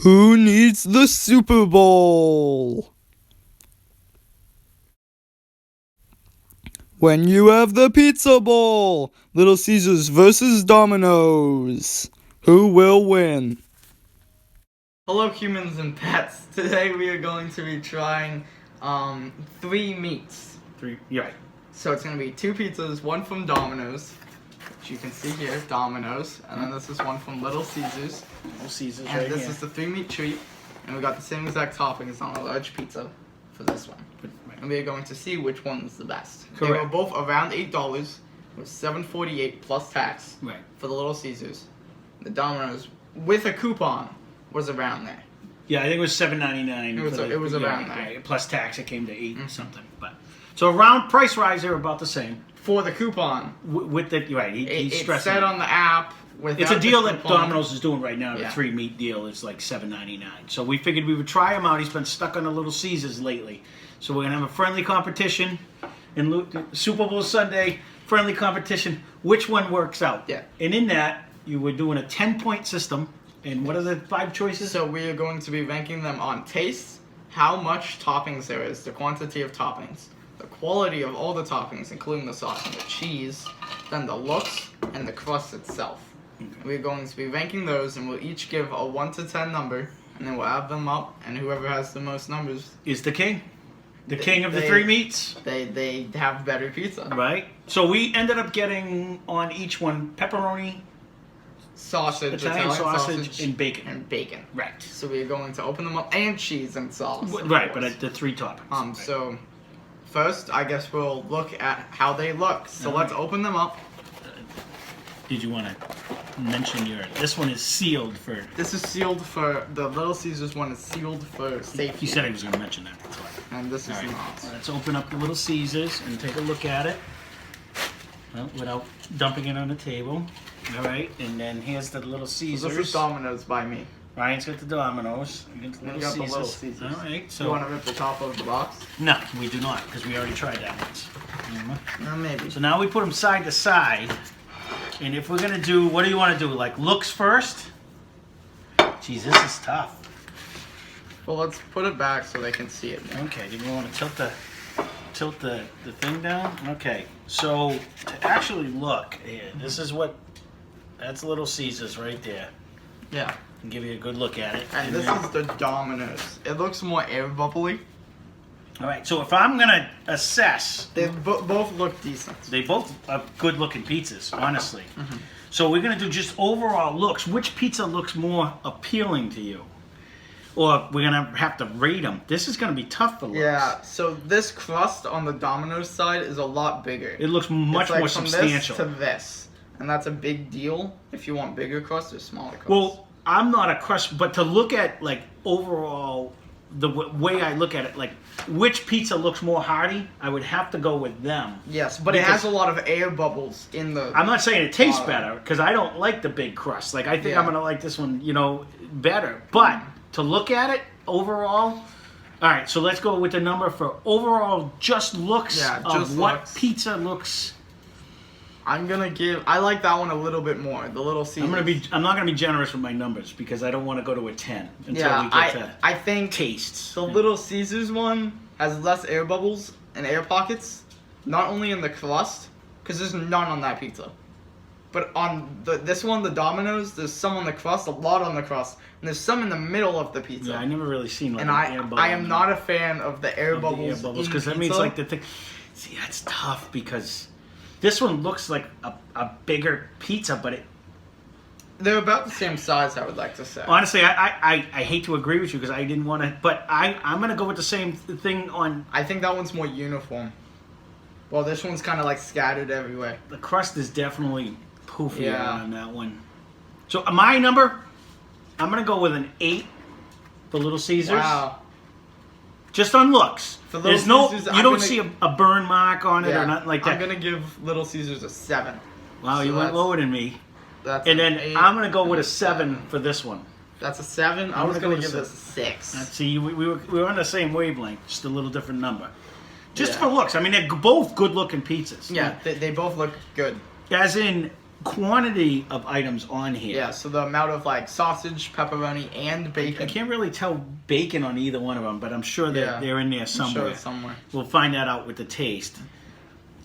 Who needs the Super Bowl? When you have the Pizza Bowl, Little Caesars versus Dominos. Who will win? Hello humans and pets. Today we are going to be trying 3 meats. Right. So it's going to be 2 pizzas, one from Dominos, which you can see here, Dominos, and then this is one from Little Caesars. Little Caesars and right this here. is the 3-meat treat, and we got the same exact toppings on a large pizza for this one. And we are going to see which one is the best. Correct. They were both around $8. It was $7.48 plus tax for the Little Caesars. The Domino's with a coupon was around there. Yeah, I think it was $7.99. It was around there. Right. Plus tax, it came to 8 something. But so around price rise, they're about the same. For the coupon. With the he's It stressing. said on the app. It's a deal that coupon. Domino's is doing right now. The 3-meat deal is like $7.99. So we figured we would try him out. He's been stuck on the Little Caesars lately. So we're gonna have a friendly competition, and Super Bowl Sunday friendly competition. Which one works out? Yeah. And in that, you were doing a 10-point system. And what are the 5 choices? So we are going to be ranking them on taste, how much toppings there is, the quantity of toppings, the quality of all the toppings, including the sauce and the cheese, then the looks, and the crust itself. Okay. We're going to be ranking those, and we'll each give a 1 to 10 number, and then we'll add them up, and whoever has the most numbers is the king. The king of the 3 meats. They have better pizza. Right. So we ended up getting on each one pepperoni, Italian sausage, and bacon. Right. So we're going to open them up, and cheese and sauce. Right, but the 3 toppings. So first, I guess we'll look at how they look. So let's open them up. Did you want to mention this one is sealed for... This is sealed for, the Little Caesars one is sealed for safety. He said he was going to mention that. That's why. And this is not. Let's open up the Little Caesars and take a look at it. Well, without dumping it on the table. All right, and then here's the Little Caesars. So this is Domino's by me. Ryan's got the Domino's. And you got the Little Caesars. All right, so... You want to rip the top of the box? No, we do not, because we already tried that once. Maybe. So now we put them side to side. And if we're going to do... What do you want to do? Like, looks first? Jeez, this is tough. Well, let's put it back so they can see it. Okay, do you want to tilt the thing down? Okay, so to actually look, this is what... That's Little Caesars right there. Yeah. I'll give you a good look at it. And this is the Domino's. It looks more air bubbly. All right, so if I'm going to assess... They both look decent. They both are good-looking pizzas, honestly. So we're going to do just overall looks. Which pizza looks more appealing to you? Or we're going to have to rate them. This is going to be tough for looks. Yeah, so this crust on the Domino's side is a lot bigger. It looks much more substantial. From this to this. And that's a big deal if you want bigger crust or smaller crust. Well, I'm not a crust, but to look at, like, overall, the way I look at it, like, which pizza looks more hearty, I would have to go with them. Yes, but it has a lot of air bubbles in the... I'm not saying it tastes better, because I don't like the big crust. Like, I think I'm going to like this one, better. But to look at it, overall... All right, so let's go with the number for overall just looks of what pizza looks... I'm gonna give. I like that one a little bit more. The Little Caesars. I'm not gonna be generous with my numbers because I don't want to go to a 10 until we get to I think tastes. The Little Caesars one has less air bubbles and air pockets, not only in the crust, because there's none on that pizza, but on this one, the Domino's, there's some on the crust, a lot on the crust, and there's some in the middle of the pizza. Yeah, I never really seen like an air bubble. I am not a fan of the air bubbles because that means like the thing. See, that's tough because. This one looks like a bigger pizza, but they're about the same size, I would like to say. Honestly, I hate to agree with you because I didn't want to, but I'm going to go with the same thing on... I think that one's more uniform. Well, this one's kind of like scattered everywhere. The crust is definitely poofier on that one. So my number, I'm going to go with an 8 for Little Caesars. Wow. Just on looks. There's no, Caesars, you don't see a burn mark on it or nothing like that. I'm going to give Little Caesars a 7. Wow, so you went lower than me. That's and then I'm going to go with a 7 for this one. That's a 7? I was going to give this a 6. See, we were on the same wavelength, just a little different number. Just for looks. I mean, they're both good-looking pizzas. Yeah, they both look good. As in, quantity of items on here. Yeah, so the amount of like sausage, pepperoni, and I bacon. can't really tell bacon on either one of them, but I'm sure that they're in there I'm somewhere. sure it's somewhere. We'll find that out with the taste.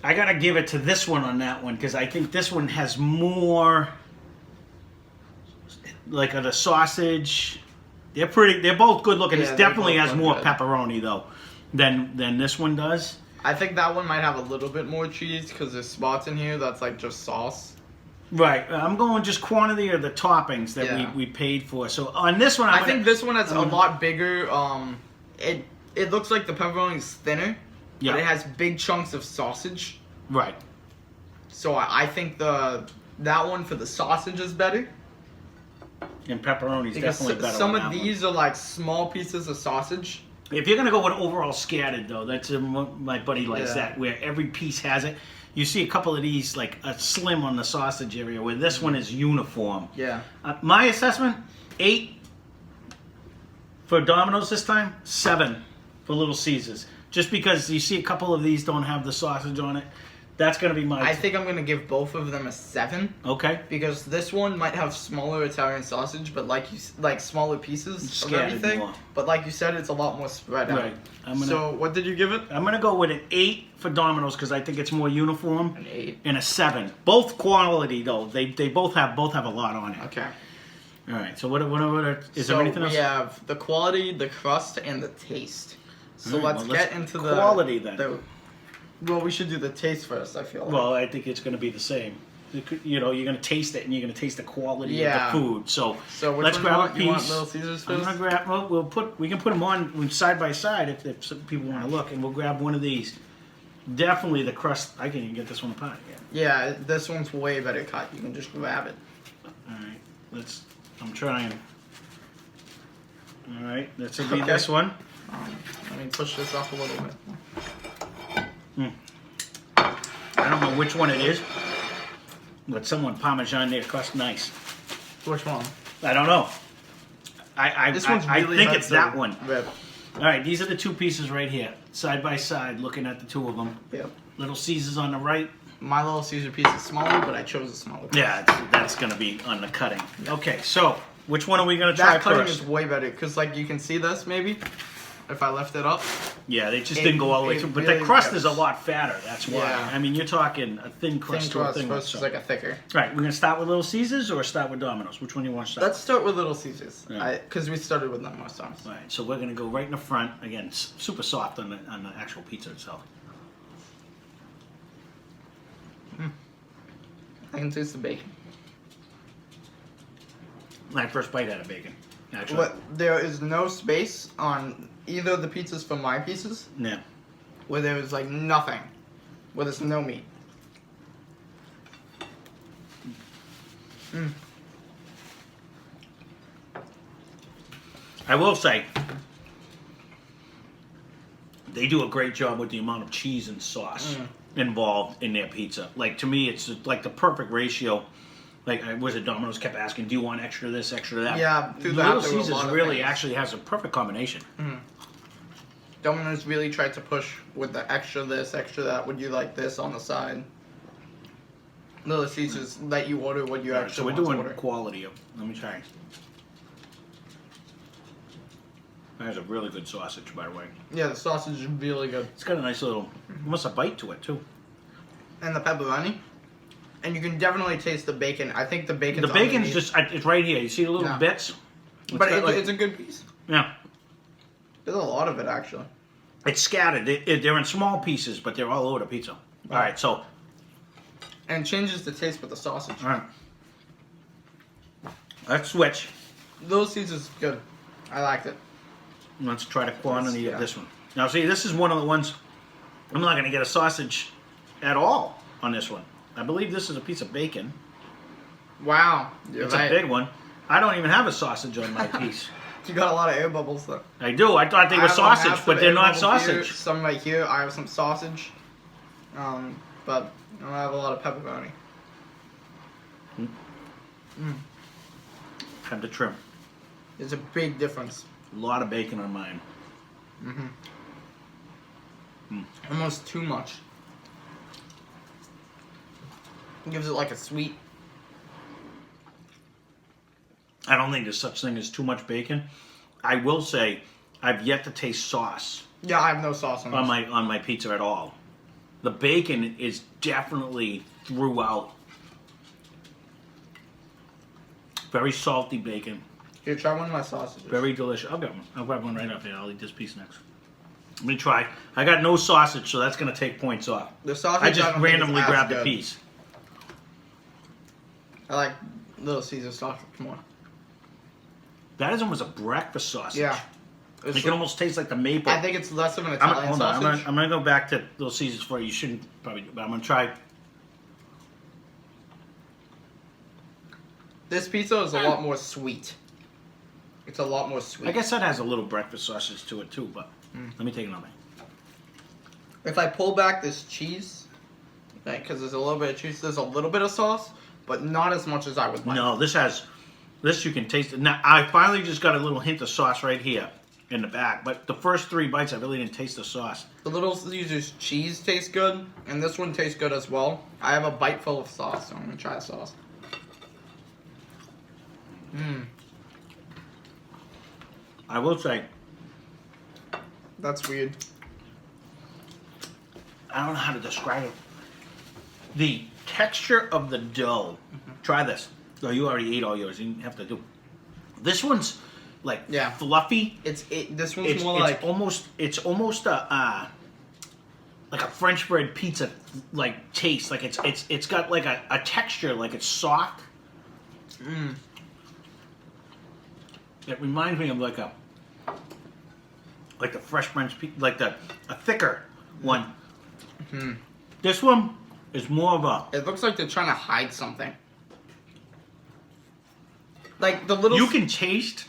I gotta give it to this one on that one because I think this one has more, like the sausage. They're both good looking. Yeah, This they definitely both has look more good. pepperoni though than this one does. I think that one might have a little bit more cheese because there's spots in here that's like just sauce. Right. I'm going just quantity of the toppings that Yeah. we paid for. So on this one, I think this one has a lot bigger. It looks like the pepperoni is thinner, Yeah. but it has big chunks of sausage. Right. So I think that one for the sausage is better. And pepperoni's Because definitely better. some on of that these are like small pieces of sausage. one. If you're gonna go with overall scattered though, that's my buddy likes Yeah. that, where every piece has it. You see a couple of these like a slim on the sausage area, where this one is uniform. Yeah. My assessment: 8 for Domino's this time, 7 for Little Caesars. Just because you see a couple of these don't have the sausage on it, that's gonna be my. I think I'm gonna give both of them a 7 Okay. because this one might have smaller Italian sausage, but like smaller pieces of Scattered everything. more. But like you said, it's a lot more spread out. Right. So what did you give it? I'm gonna go with an 8 for Domino's because I think it's more uniform. An 8. And a 7. Both quality though. They both have a lot on it. Okay. All right. So what is So there anything else? we have the quality, the crust, and the taste. So All right, let's well, get into the quality then. Well, we should do the taste first. I feel like. Well, I think it's gonna be the same. You're gonna taste it and you're gonna taste the quality Yeah. of the food. So which let's one grab you a want? You want piece. Little Caesars I'm first? gonna grab. Well, we can put them on side by side if some people want to look, and we'll grab one of these. Definitely the crust. I can even get this one apart. Yeah. Yeah, this one's way better cut. You can just grab it. All right. I'm trying. All right. This will be Okay. this one. Let me push this up a little bit. I don't know which one it is, but someone Parmesan there crust nice. Which one? I don't know. I This one's I really think hard it's to that one. rip. All right, these are the two pieces right here, side by side, looking at the two of them. Yep. Little Caesars on the right. My Little Caesar piece is smaller, but I chose a smaller piece. Yeah, that's gonna be on the cutting. Okay, so which one are we gonna try That cutting first? is way better because, like, you can see this maybe if I lift it up. Yeah, they just didn't go all the way it through, but really the crust rips. is a lot fatter. That's why. Yeah. I mean, you're talking a thin crust Thin to a crust thin one. versus So. like a thicker. Right, we're gonna start with Little Caesars or start with Domino's. Which one do you want to start? Let's start with Little Caesars, Yeah. because we started with them most times. All right, so we're gonna go right in the front again. Super soft on the actual pizza itself. I can taste the bacon. My first bite had a bacon. Actually, But there is no space on either of the pizzas for my pieces yeah. where there is like nothing, where there's no meat. I will say they do a great job with the amount of cheese and sauce involved in their pizza. Like, to me, it's like the perfect ratio. Like, was it Domino's kept asking, do you want extra this, extra that? Yeah, through that, Little there were a Caesars lot of really things. actually has a perfect combination. Domino's really tried to push with the extra this, extra that. Would you like this on the side? Little Caesars let you order what you All right, actually so we're want to doing order. quality of. Let me try. That has a really good sausage, by the way. Yeah, the sausage is really good. It's got a nice little, almost a bite to it too. And the pepperoni. And you can definitely taste the bacon. I think the bacon's The bacon's underneath. just—it's right here. You see the little Yeah. bits? But got, it's, like- it's a good piece. Yeah, There's a lot of it, actually. it's scattered. They're in small pieces, but they're all over the pizza. All right, so And it changes the taste with the sausage. all right, let's switch. Little Caesars is good. I liked it. Let's try the quantity Yeah. of this one. Now, see, this is one of the ones I'm not going to get a sausage at all on this one. I believe this is a piece of bacon. Wow. You're It's right. a big one. I don't even have a sausage on my piece. You got a lot of air bubbles, though. I do. I thought they I were have a sausage, massive but they're air not bubble here, sausage. some right here. I have some sausage. But I don't have a lot of pepperoni. Have to trim. There's a big difference. A lot of bacon on mine. Almost too much. It gives it like a sweet I don't think there's such thing as too much bacon. I will say, I've yet to taste sauce Yeah, I have no sauce on this. on my pizza at all. The bacon is definitely throughout. Very salty bacon. Here, try one of my sausages. Very delicious. I'll get one. I'll grab one right up here. I'll eat this piece next. Let me try. I got no sausage, so that's going to take points off. The sausage, I just don't think is randomly as grabbed a good. piece. I like Little Caesars sausage more. That is almost a breakfast sausage. Yeah. You can almost taste like the maple. I think it's less of an I'm Italian hold on. sausage. I'm gonna go back to Little Caesars for you. You shouldn't probably do, but I'm gonna try. This pizza is a lot more sweet. It's a lot more sweet. I guess that has a little breakfast sausage to it too, but let me take another. If I pull back this cheese, like, because there's a little bit of cheese, there's a little bit of sauce, but not as much as I would like. No, this you can taste it. Now I finally just got a little hint of sauce right here in the back, but the first 3 bites I really didn't taste the sauce. The Little Caesars cheese tastes good, and this one tastes good as well. I have a bite full of sauce, so I'm gonna try the sauce. I will say, That's weird. I don't know how to describe it. The texture of the dough. Try this. Oh, you already ate all yours. You didn't have to do. This one's like fluffy. This one's It's more like almost a like a French bread pizza like taste. Like it's got like a texture, like it's soft. It reminds me of like a fresh French pizza, like a thicker one. This one is more of a. it looks like they're trying to hide something. Like the little. You can taste.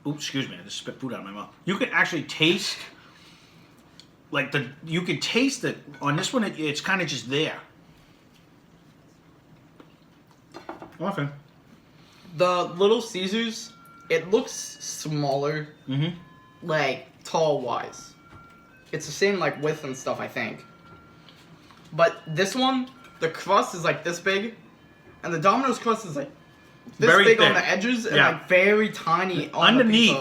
Oops, excuse me. I just spit food out of my mouth. You can actually taste. Like you can taste it on this one. It's kind of just there. Okay. The Little Caesars, it looks smaller, like tall wise. It's the same like width and stuff, I think. But this one, the crust is like this big, and the Domino's crust is like this Very big thick. on the edges and Yeah. like very tiny on Underneath,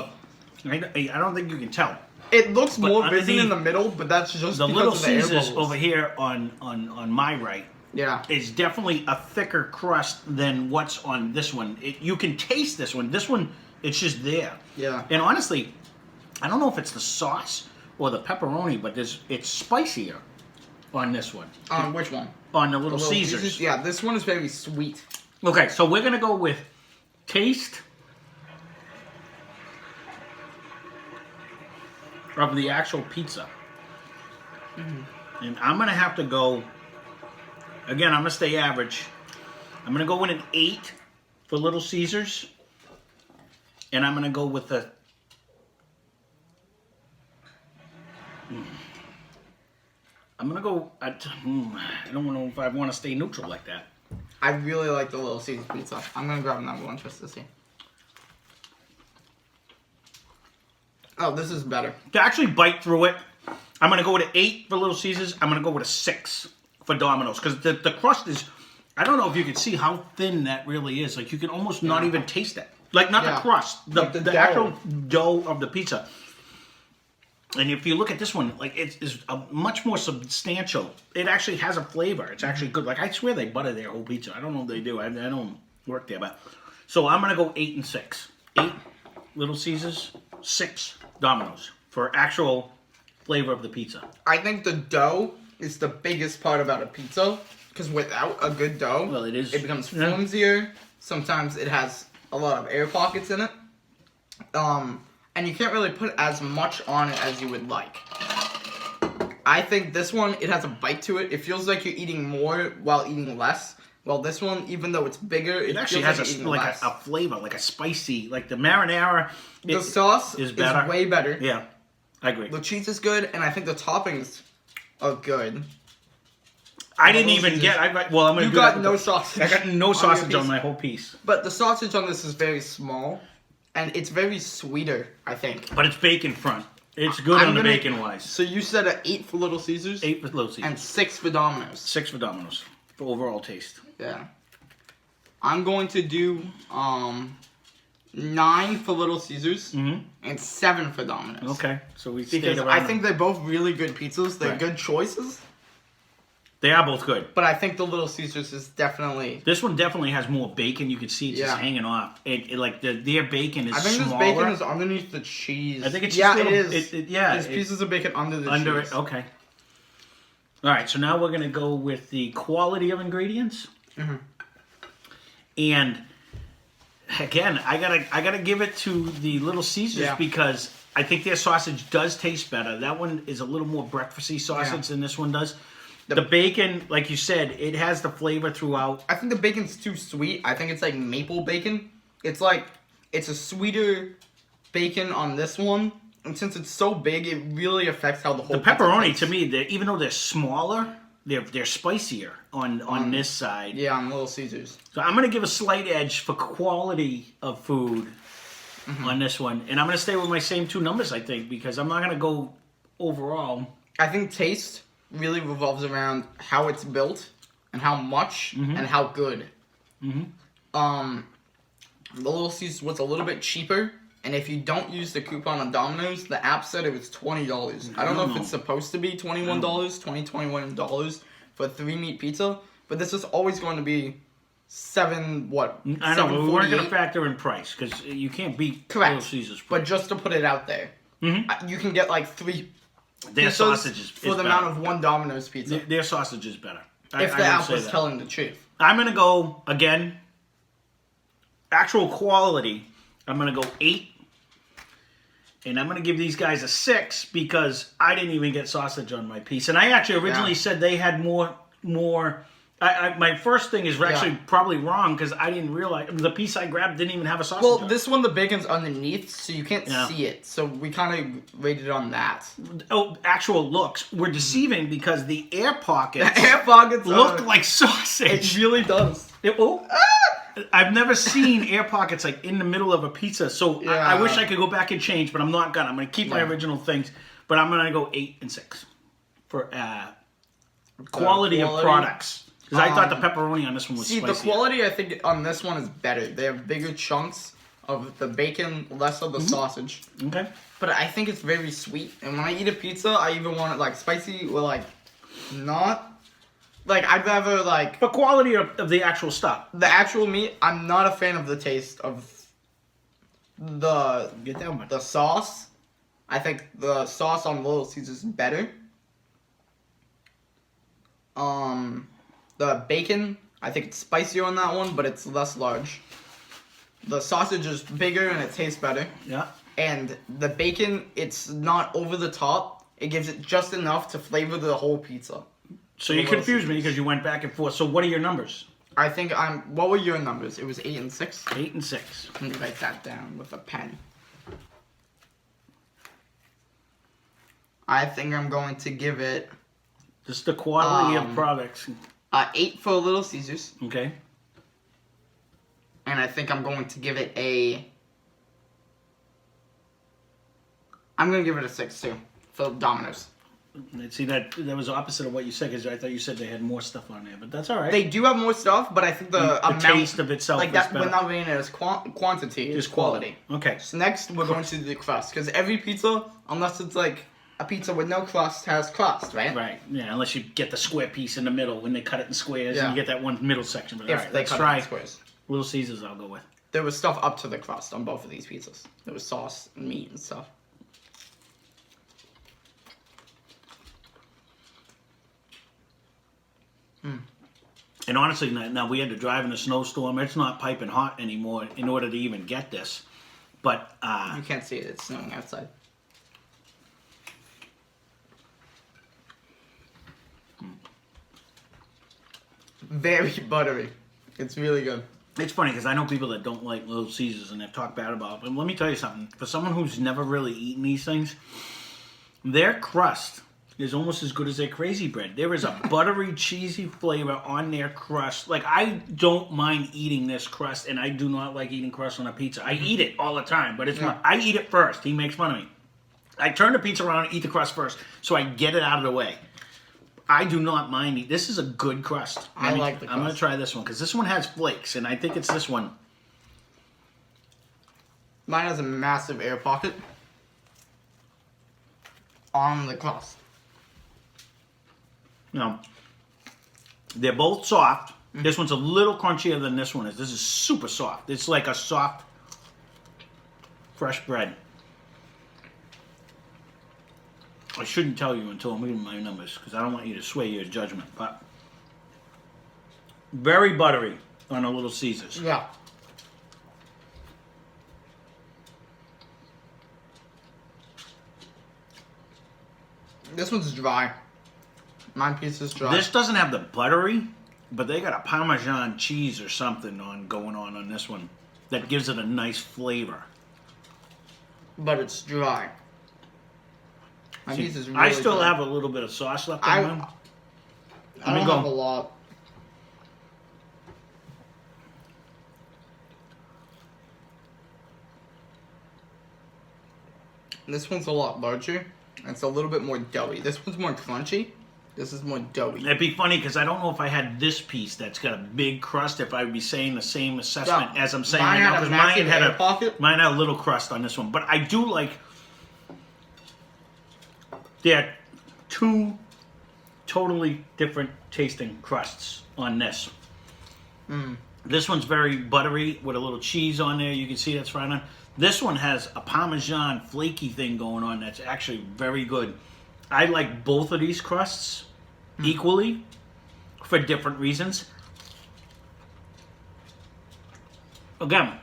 the pizza. I don't think you can tell. It looks But more busy in underneath, the middle, but that's just The because Little of the air Caesars bubbles. over here on my right Yeah. is definitely a thicker crust than what's on this one. You can taste this one. This one, it's just there. Yeah. And honestly, I don't know if it's the sauce or the pepperoni, but it's spicier on this one. Which one? On the Little The Caesars. Yeah, this one is very sweet. Okay, so we're gonna go with taste of the actual pizza. And I'm gonna have to go. Again, I'm gonna stay average. I'm gonna go with an 8 for Little Caesars, and I'm gonna go with a. I'm gonna go. I don't know if I want to stay neutral like that. I really like the Little Caesars pizza. I'm gonna grab another one just to see. Oh, this is better. To actually bite through it, I'm gonna go with an 8 for Little Caesars. I'm gonna go with a 6 for Domino's because the crust is. I don't know if you can see how thin that really is. Like you can almost not even taste it. Like not the crust, Like the dough. actual dough of the pizza. And if you look at this one, like it's a much more substantial. It actually has a flavor. It's actually good. Like I swear they butter their whole pizza. I don't know if they do. I don't work there, but so I'm gonna go 8 and 6. 8 Little Caesars, 6 Domino's for actual flavor of the pizza. I think the dough is the biggest part about a pizza because without a good dough, Well, it is. It becomes flimsier. Sometimes it has a lot of air pockets in it. And you can't really put as much on it as you would like. I think this one, it has a bite to it. It feels like you're eating more while eating less. Well, this one, even though it's bigger, It actually feels has like you're a eating less. flavor, like a spicy, like the marinara. The sauce is better. way better. Yeah, I agree. The cheese is good, and I think the toppings are good. I didn't Little even Caesars. get. Well, I'm gonna. You do got that no with sausage. I got no your sausage on piece. my whole piece. But the sausage on this is very small, and it's very sweeter, I think. But it's bacon front. It's good I'm on the gonna- bacon wise. So you said an 8 for Little Caesars? 8 for Little Caesars. And 6 for Domino's. 6 for Domino's for overall taste. Yeah. I'm going to do 9 for Little Caesars, Mhm. and 7 for Domino's. Okay, so we stayed Because around. I think they're both really good pizzas. They're Right. good choices. They are both good. But I think the Little Caesars is definitely... This one definitely has more bacon. You can see it just Yeah. hanging off. Like their bacon is I think smaller. this bacon is underneath the cheese. I think it's yeah, just it little, is. yeah, There's pieces of bacon under the under cheese. it. Okay. All right, so now we're gonna go with the quality of ingredients, and again, I gotta give it to the Little Caesars because I think their sausage does taste better. That one is a little more breakfasty sausage than this one does. The bacon, like you said, it has the flavor throughout. I think the bacon's too sweet. I think it's like maple bacon. It's a sweeter bacon on this one. And since it's so big, it really affects how the whole The pepperoni, to me, even though they're smaller, they're spicier on this side. Yeah, on Little Caesars. So I'm going to give a slight edge for quality of food on this one. And I'm going to stay with my same 2 numbers, I think, because I'm not going to go overall. I think taste really revolves around how it's built and how much and how good. The Little Caesars was a little bit cheaper. And if you don't use the coupon on Domino's, the app said it was $20. I don't know if it's supposed to be $21, $21 for a 3-meat pizza, but this is always going to be I know, but we weren't going to factor in price because you can't beat Correct. Little Caesars. But just to put it out there, you can get like 3 Their pizzas sausage is for the better. amount of 1 Domino's pizza. Their sausage is better. If the app was telling the truth. I'm going to go, again, actual quality, I'm going to go 8. And I'm going to give these guys a 6 because I didn't even get sausage on my piece. And I actually originally said they had more. My first thing is actually probably wrong because I didn't realize the piece I grabbed didn't even have a sausage. Well, on this one, the bacon's underneath, so you can't see it. So we kind of rated on that. Oh, actual looks were deceiving because the air pockets, look like sausage. It really does. I've never seen air pockets like in the middle of a pizza, so I wish I could go back and change, but I'm not gonna. I'm gonna keep my original things, but I'm gonna go 8 and 6 for quality of products because I thought the pepperoni on this one was spicier. The quality I think on this one is better. They have bigger chunks of the bacon, less of the sausage. Okay, but I think it's very sweet, and when I eat a pizza, I either want it like spicy or like not. Like, I'd rather, like... But quality of the actual stuff. The actual meat, I'm not a fan of the taste of the sauce. I think the sauce on Little Caesars is better. The bacon, I think it's spicier on that one, but it's less large. The sausage is bigger and it tastes better. Yeah. And the bacon, it's not over the top. It gives it just enough to flavor the whole pizza. So you confused me because you went back and forth. So what are your numbers? I think what were your numbers? It was 8 and 6? 8 and 6. Let me write that down with a pen. I think I'm going to give it... Just the quality of products. 8 for Little Caesars. Okay. And I think I'm going to give it a... I'm going to give it a 6 too. For Domino's. See, that was opposite of what you said, because I thought you said they had more stuff on there, but that's all right. They do have more stuff, but I think the amount... taste of itself like is that, better. we're not rating it as quantity, it's quality. Okay. So next, we're going to the crust, because every pizza, unless it's like a pizza with no crust, has crust, right? Right, yeah, unless you get the square piece in the middle when they cut it in squares, and you get that one middle section. But all right, let's try squares. Little Caesars I'll go with. There was stuff up to the crust on both of these pizzas. There was sauce and meat and stuff. And honestly, now we had to drive in a snowstorm. It's not piping hot anymore in order to even get this. But you can't see it. It's snowing outside. Very buttery. It's really good. It's funny because I know people that don't like Little Caesars and they've talked bad about it. But let me tell you something. For someone who's never really eaten these things, their crust is almost as good as their crazy bread. There is a buttery, cheesy flavor on their crust. Like, I don't mind eating this crust, and I do not like eating crust on a pizza. I eat it all the time, but it's not. I eat it first. He makes fun of me. I turn the pizza around and eat the crust first, so I get it out of the way. I do not mind eating. This is a good crust. I like the crust. I'm going to try this one, because this one has flakes, and I think it's this one. Mine has a massive air pocket on the crust. Now, they're both soft. This one's a little crunchier than this one is. This is super soft. It's like a soft, fresh bread. I shouldn't tell you until I'm giving my numbers because I don't want you to sway your judgment. But very buttery on a Little Caesars. Yeah. This one's dry. My piece is dry. This doesn't have the buttery, but they got a Parmesan cheese or something going on this one that gives it a nice flavor. But it's dry. My See, piece is really I still dry. have a little bit of sauce left in mine. I don't have a lot. This one's a lot larger. It's a little bit more doughy. This one's more crunchy. This is more doughy. It'd be funny because I don't know if I had this piece that's got a big crust if I would be saying the same assessment Yeah, as I'm saying mine right now, had a 'cause massive air pocket. mine had a little crust on this one. But I do like there are two totally different tasting crusts on this. This one's very buttery with a little cheese on there. You can see that's right on. This one has a Parmesan flaky thing going on that's actually very good. I like both of these crusts equally for different reasons. Again,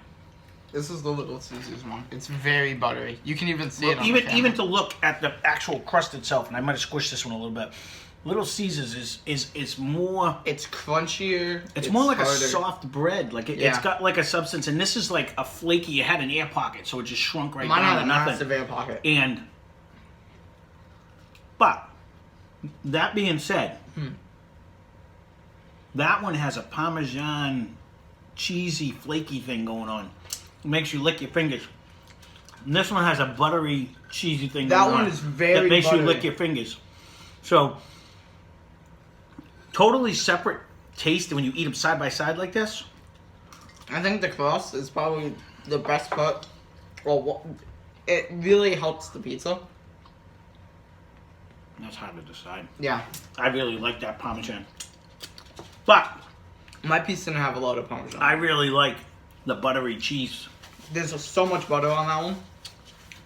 This is the Little Caesars one. It's very buttery. You can even see it on the even camera. to look at the actual crust itself, and I might have squished this one a little bit. Little Caesars is more. It's crunchier. It's more like harder. a soft bread. Like it's Yeah. got like a substance, and this is like a flaky. You had an air pocket, so it just shrunk right Mine down had to a nothing. massive air pocket. But that being said, that one has a Parmesan cheesy flaky thing going on. It makes you lick your fingers. And this one has a buttery cheesy thing That going on. one is very that makes buttery. you lick your fingers. So totally separate taste when you eat them side by side like this. I think the crust is probably the best part. Well, it really helps the pizza. That's hard to decide. Yeah. I really like that Parmesan. But My piece didn't have a lot of Parmesan. I really like the buttery cheese. There's so much butter on that one.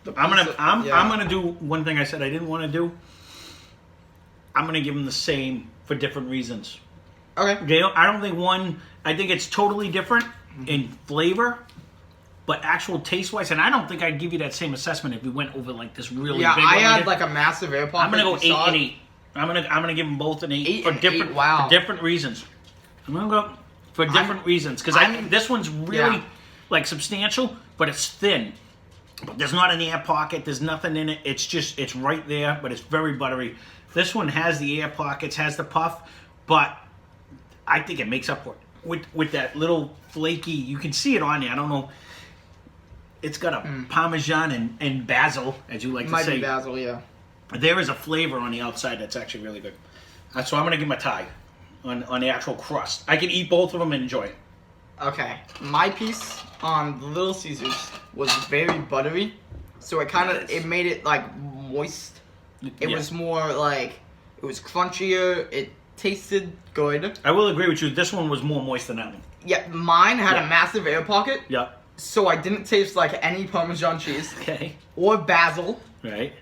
The I'm pizza- I'm yeah. gonna do one thing I said I didn't want to do. I'm gonna give them the same for different reasons. Okay. I don't think one. I think it's totally different in flavor, but actual taste wise, and I don't think I'd give you that same assessment if we went over like this really Yeah, big I one. had did. like a massive air pocket. I'm gonna go You 8 saw and it? 8. I'm gonna give them both an 8 8 for and different 8, wow. for different reasons. I'm gonna go for different reasons because this one's really yeah. like substantial, but it's thin. But there's not an air pocket. There's nothing in it. It's right there, but it's very buttery. This one has the air pockets, has the puff, but I think it makes up for it with that little flaky. You can see it on there. I don't know. It's got a Parmesan and basil, as you like Might to say. be basil, yeah. There is a flavor on the outside that's actually really good. So I'm gonna give them a tie on the actual crust. I can eat both of them and enjoy it. Okay, my piece on the Little Caesars was very buttery, so it made it like moist. It Yeah. was more like, it was crunchier, it tasted good. I will agree with you. This one was more moist than that one. Yeah, mine had Yeah. a massive air pocket, Yeah. so I didn't taste like any Parmesan cheese Okay. or basil. Right.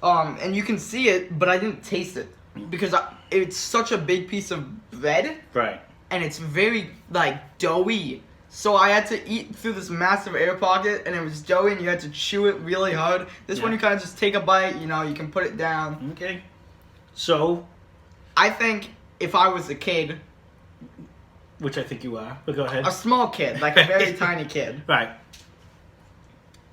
And you can see it, but I didn't taste it because it's such a big piece of bread. Right. And it's very like doughy. So I had to eat through this massive air pocket, and it was doughy, and you had to chew it really hard. This one Yeah. you kind of just take a bite, you can put it down. Okay. So, I think if I was a kid, which I think you are, but go ahead. a small kid, like a very tiny kid, Right.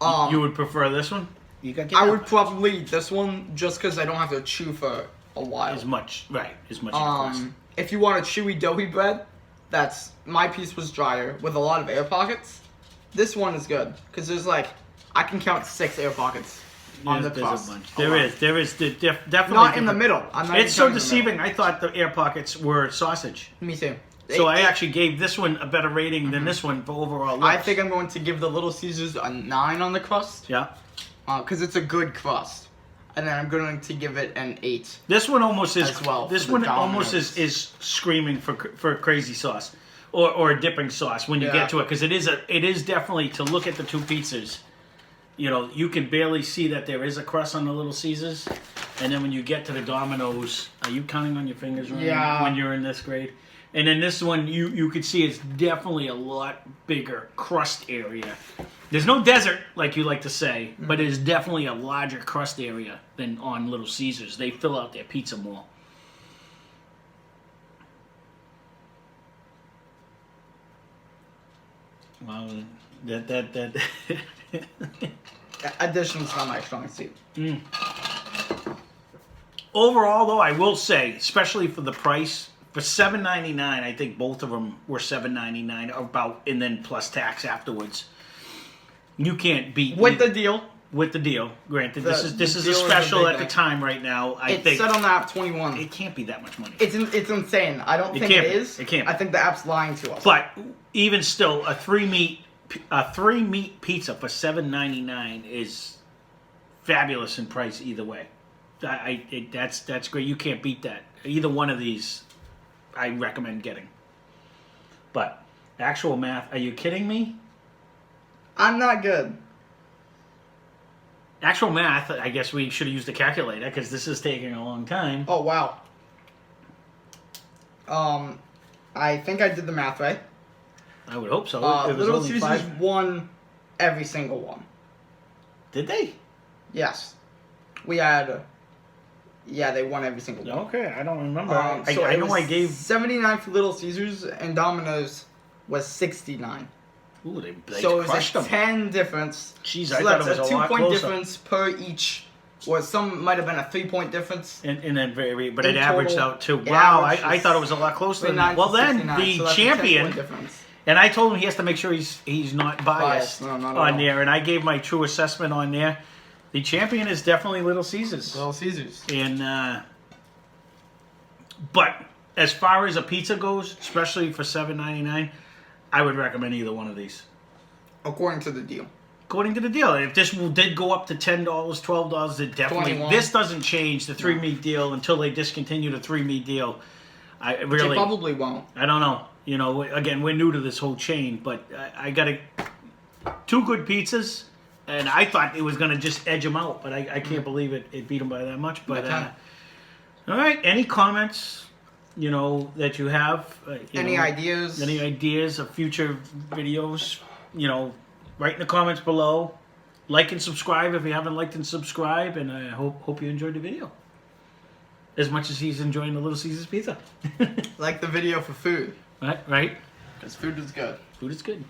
um, You would prefer this one? You got I would probably eat this one just because I don't have to chew for a while. as much. Right. As much. As If you want a chewy doughy bread, my piece was drier with a lot of air pockets. This one is good because there's I can count 6 air pockets on the there's crust. a bunch. alone. There is definitely Not in the different- middle. I'm not It's even so counting the deceiving. I thought the air pockets were sausage. middle. Me too. So I actually gave this one a better rating than this one for overall looks. I think I'm going to give the Little Caesars a 9 on the crust. Yeah. Because it's a good crust. And then I'm going to give it an 8. This one almost is. As well, This for the one almost Domino's. is screaming for crazy sauce, or a dipping sauce when you Yeah. get to it, because it is definitely, to look at the two pizzas. You know, you can barely see that there is a crust on the Little Caesars, and then when you get to the Domino's, are you counting on your fingers, Ryan, Yeah. when you're in this grade? And then this one, you could see it's definitely a lot bigger crust area. There's no desert, like you like to say, but it's definitely a larger crust area than on Little Caesars. They fill out their pizza more. Well, that Addition's not my strong suit. Overall, though, I will say, especially for the price, for $7.99, I think both of them were $7.99 about, and then plus tax afterwards. You can't beat With the deal. with the deal. Granted, this is a deal is the special big at the thing. time right now. I It's think set on the app 21. it can't be that much money. It's insane. I don't think can't it be. is. It can't be. I think the app's lying to us. But even still, a three meat pizza for $7.99 is fabulous in price either way. That's great. You can't beat that. Either one of these, I recommend getting. But actual math, are you kidding me? I'm not good. Actual math, I guess we should have used a calculator because this is taking a long time. Oh, wow. I think I did the math right. I would hope so. It was Little only Caesars 5. won every single one. Did they? Yes. We had... Yeah, they won every single one. Okay, I don't remember. So I it know was I gave. 79 for Little Caesars, and Domino's was 69. Ooh, they So it was crushed a them. 10 difference. Jeez, So I thought that's it was a a lot 2-point closer. difference per each. Or some might have been a 3-point difference. And then but In it averaged total, out to it wow. averaged I thought it was a lot closer than 39 that. to Well, then 69, the so that's a champion, 10-point difference. and I told him he has to make sure he's not biased No, not at on all. there, and I gave my true assessment on there. The champion is definitely Little Caesars. Little Caesars. And but as far as a pizza goes, especially for $7.99, I would recommend either one of these. According to the deal. According to the deal, if this did go up to $10, $12, it definitely 21. this doesn't change the 3-meat deal until they discontinue the 3-meat deal. I Which really, it probably won't. I don't know. You know, again, we're new to this whole chain, but I got 2 good pizzas, and I thought it was going to just edge them out, but I can't believe it beat them by that much. But all right, any comments? You know that you have Any ideas? Any ideas of future videos? You know, write in the comments below. Like and subscribe if you haven't liked and subscribe, and I hope you enjoyed the video as much as he's enjoying the Little Caesars pizza. Like the video for food. Right? Because food is good. Food is good.